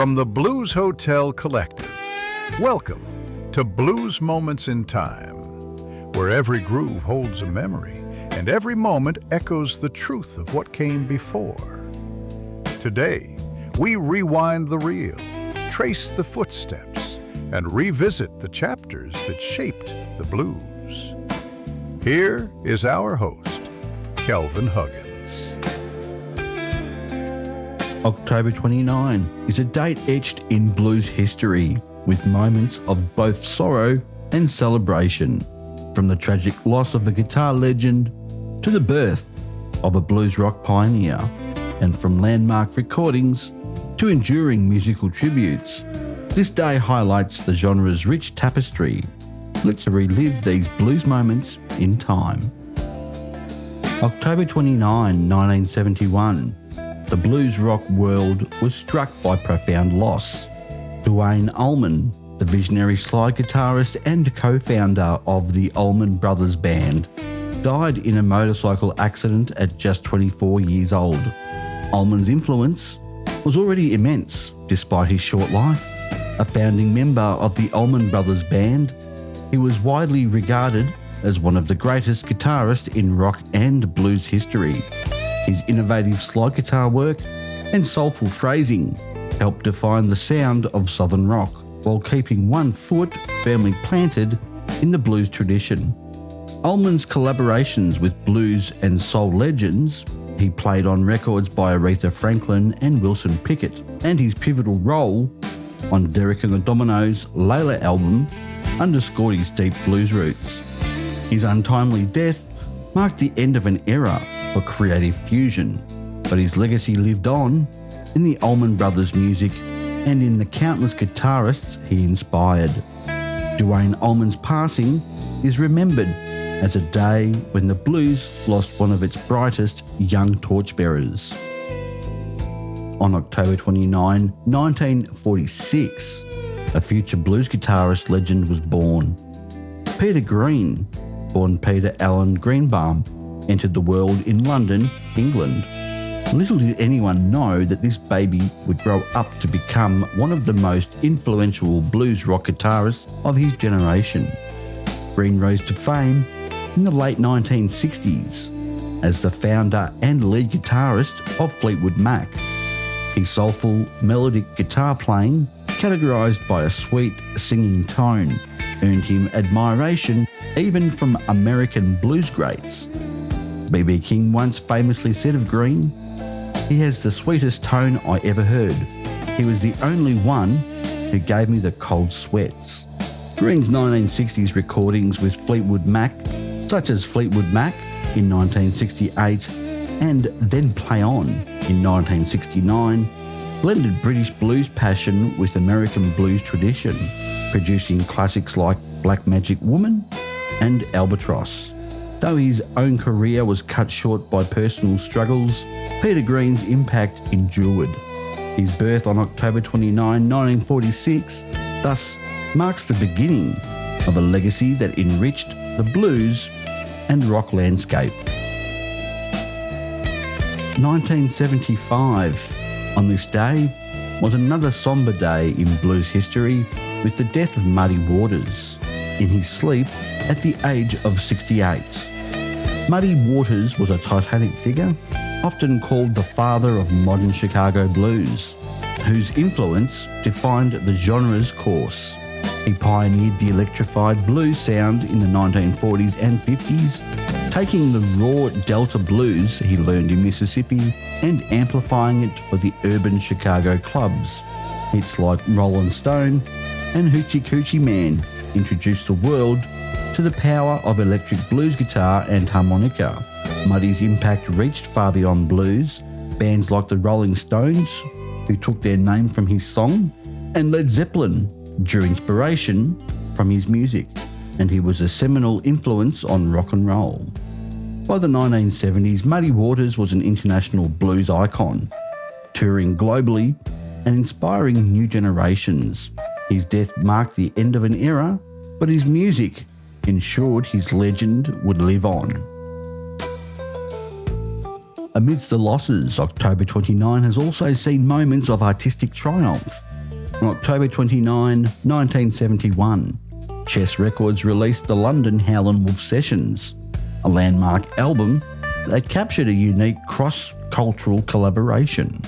From the Blues Hotel Collective, welcome to Blues Moments in Time, where every groove holds a memory and every moment echoes the truth of what came before. Today, we rewind the reel, trace the footsteps, and revisit the chapters that shaped the blues. Here is our host, Kelvin Huggins. October 29 is a date etched in blues history, with moments of both sorrow and celebration, from the tragic loss of a guitar legend to the birth of a blues rock pioneer, and from landmark recordings to enduring musical tributes. This day highlights the genre's rich tapestry. Let's relive these blues moments in time. October 29, 1971. The blues rock world was struck by profound loss. Dwayne Allman, the visionary slide guitarist and co-founder of the Allman Brothers Band, died in a motorcycle accident at just 24 years old. Allman's influence was already immense despite his short life. A founding member of the Allman Brothers Band, he was widely regarded as one of the greatest guitarists in rock and blues history. His innovative slide guitar work and soulful phrasing helped define the sound of Southern rock, while keeping one foot firmly planted in the blues tradition. Allman's collaborations with blues and soul legends, he played on records by Aretha Franklin and Wilson Pickett, and his pivotal role on Derek and the Dominoes' Layla album underscored his deep blues roots. His untimely death marked the end of an era for creative fusion, but his legacy lived on in the Allman Brothers' music and in the countless guitarists he inspired. Dwayne Allman's passing is remembered as a day when the blues lost one of its brightest young torchbearers. On October 29, 1946, a future blues guitarist legend was born. Peter Green, born Peter Allen Greenbaum, entered the world in London, England. Little did anyone know that this baby would grow up to become one of the most influential blues rock guitarists of his generation. Green rose to fame in the late 1960s as the founder and lead guitarist of Fleetwood Mac. His soulful, melodic guitar playing, categorised by a sweet singing tone, earned him admiration even from American blues greats. B.B. King once famously said of Green, "He has the sweetest tone I ever heard. He was the only one who gave me the cold sweats." Green's 1960s recordings with Fleetwood Mac, such as Fleetwood Mac in 1968 and Then Play On in 1969, blended British blues passion with American blues tradition, producing classics like Black Magic Woman and Albatross. Though his own career was cut short by personal struggles, Peter Green's impact endured. His birth on October 29, 1946, thus marks the beginning of a legacy that enriched the blues and rock landscape. 1975. On this day was another sombre day in blues history, with the death of Muddy Waters in his sleep at the age of 68. Muddy Waters was a titanic figure, often called the father of modern Chicago blues, whose influence defined the genre's course. He pioneered the electrified blues sound in the 1940s and 50s, taking the raw Delta blues he learned in Mississippi and amplifying it for the urban Chicago clubs. Hits like Rollin' Stone and Hoochie Coochie Man introduced the world to the power of electric blues guitar and harmonica. Muddy's impact reached far beyond blues. Bands like the Rolling Stones, who took their name from his song, and Led Zeppelin drew inspiration from his music, and he was a seminal influence on rock and roll. By the 1970s, Muddy Waters was an international blues icon, touring globally and inspiring new generations. His death marked the end of an era, but his music ensured his legend would live on. Amidst the losses, October 29 has also seen moments of artistic triumph. On October 29, 1971, Chess Records released the London Howlin Wolf Sessions, a landmark album that captured a unique cross-cultural collaboration.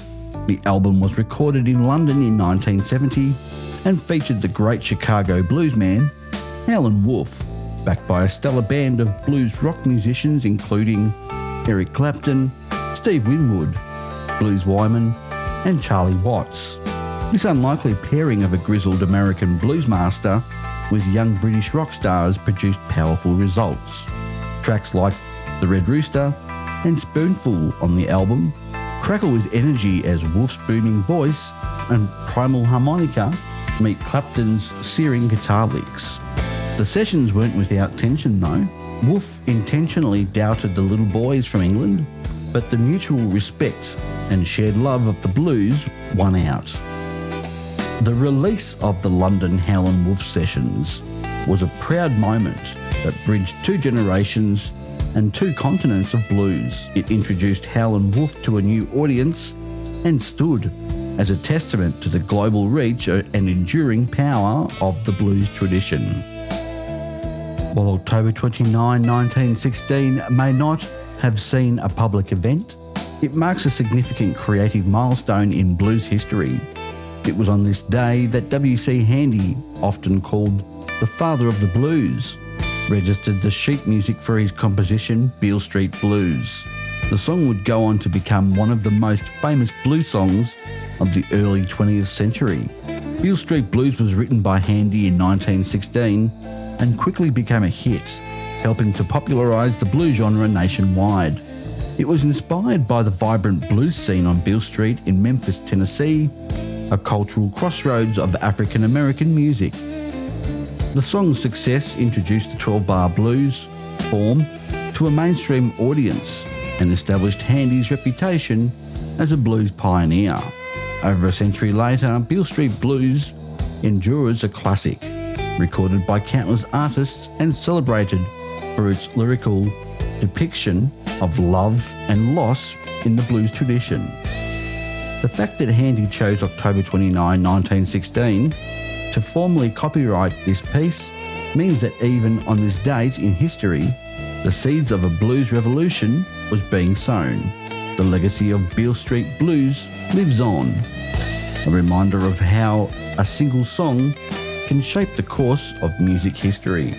The album was recorded in London in 1970 and featured the great Chicago bluesman Howlin Wolf, backed by a stellar band of blues rock musicians including Eric Clapton, Steve Winwood, Blues Wyman, and Charlie Watts. This unlikely pairing of a grizzled American blues master with young British rock stars produced powerful results. Tracks like The Red Rooster and Spoonful on the album crackle with energy as Wolf's booming voice and primal harmonica meet Clapton's searing guitar licks. The sessions weren't without tension though. Wolf intentionally doubted the little boys from England, but the mutual respect and shared love of the blues won out. The release of the London Howlin Wolf Sessions was a proud moment that bridged two generations and two continents of blues. It introduced Howlin Wolf to a new audience and stood as a testament to the global reach and enduring power of the blues tradition. While October 29, 1916 may not have seen a public event, it marks a significant creative milestone in blues history. It was on this day that W.C. Handy, often called the father of the blues, registered the sheet music for his composition Beale Street Blues. The song would go on to become one of the most famous blues songs of the early 20th century. Beale Street Blues was written by Handy in 1916 and quickly became a hit, helping to popularise the blues genre nationwide. It was inspired by the vibrant blues scene on Beale Street in Memphis, Tennessee, a cultural crossroads of African American music. The song's success introduced the 12-bar blues form to a mainstream audience and established Handy's reputation as a blues pioneer. Over a century later, Beale Street Blues endures a classic, recorded by countless artists and celebrated for its lyrical depiction of love and loss in the blues tradition. The fact that Handy chose October 29, 1916 to formally copyright this piece means that even on this date in history, the seeds of a blues revolution was being sown. The legacy of Beale Street Blues lives on, a reminder of how a single song can shape the course of music history.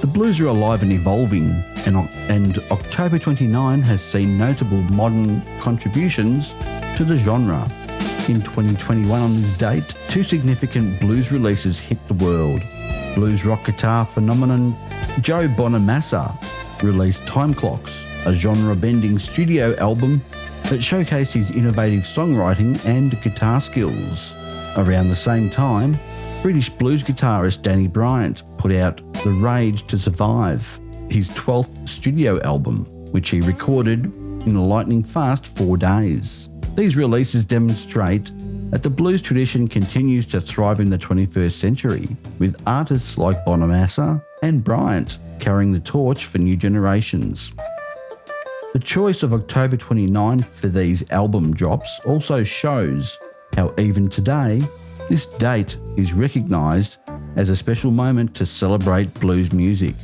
The blues are alive and evolving, and October 29 has seen notable modern contributions to the genre. In 2021 on this date, two significant blues releases hit the world. Blues rock guitar phenomenon Joe Bonamassa released Time Clocks, a genre-bending studio album that showcased his innovative songwriting and guitar skills. Around the same time, British blues guitarist Danny Bryant put out The Rage to Survive, his 12th studio album, which he recorded in a lightning-fast 4 days. These releases demonstrate that the blues tradition continues to thrive in the 21st century, with artists like Bonamassa and Bryant carrying the torch for new generations. The choice of October 29 for these album drops also shows how even today, this date is recognised as a special moment to celebrate blues music.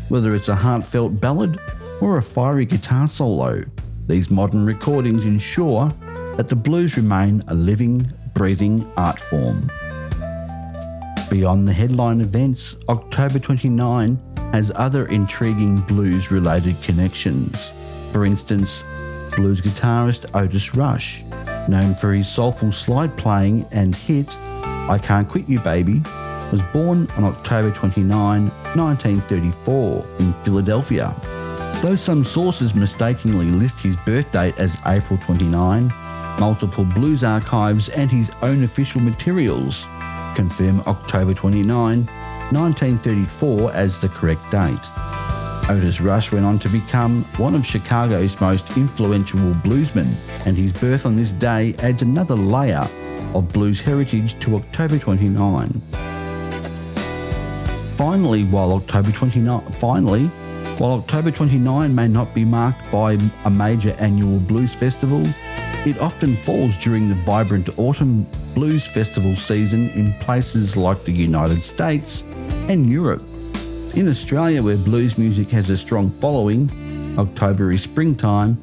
Whether it's a heartfelt ballad or a fiery guitar solo, these modern recordings ensure that the blues remain a living, breathing art form. Beyond the headline events, October 29 has other intriguing blues-related connections. For instance, blues guitarist Otis Rush, known for his soulful slide playing and hit I Can't Quit You Baby, was born on October 29, 1934 in Philadelphia. Though some sources mistakenly list his birth date as April 29, multiple blues archives and his own official materials confirm October 29, 1934 as the correct date. Otis Rush went on to become one of Chicago's most influential bluesmen, and his birth on this day adds another layer of blues heritage to October 29. Finally, while October 29 may not be marked by a major annual blues festival, it often falls during the vibrant autumn blues festival season in places like the United States and Europe. In Australia, where blues music has a strong following, October is springtime,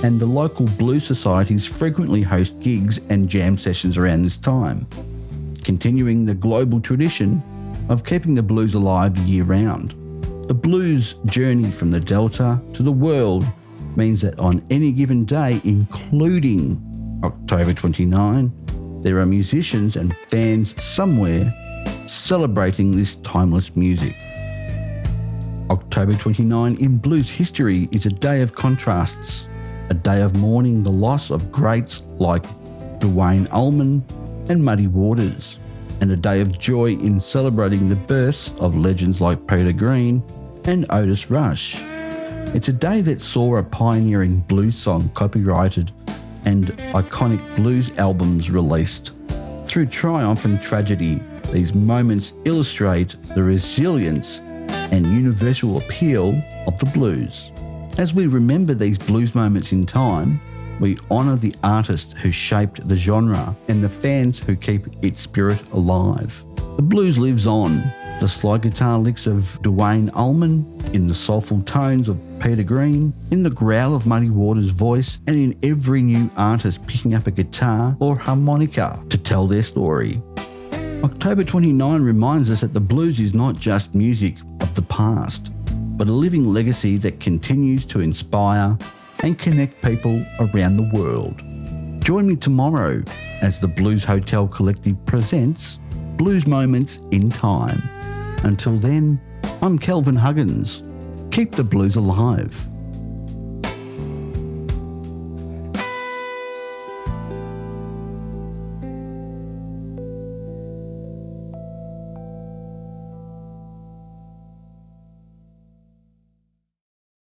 and the local blues societies frequently host gigs and jam sessions around this time, continuing the global tradition of keeping the blues alive year-round. The blues journey from the Delta to the world means that on any given day, including October 29, there are musicians and fans somewhere celebrating this timeless music. October 29 in blues history is a day of contrasts, a day of mourning the loss of greats like Dwayne Allman and Muddy Waters, and a day of joy in celebrating the births of legends like Peter Green and Otis Rush. It's a day that saw a pioneering blues song copyrighted and iconic blues albums released. Through triumph and tragedy, these moments illustrate the resilience and universal appeal of the blues. As we remember these blues moments in time, we honour the artists who shaped the genre and the fans who keep its spirit alive. The blues lives on. The slide guitar licks of Dwayne Allman, in the soulful tones of Peter Green, in the growl of Muddy Waters' voice, and in every new artist picking up a guitar or harmonica to tell their story. October 29 reminds us that the blues is not just music of the past, but a living legacy that continues to inspire and connect people around the world. Join me tomorrow as the Blues Hotel Collective presents Blues Moments in Time. Until then, I'm Kelvin Huggins. Keep the blues alive.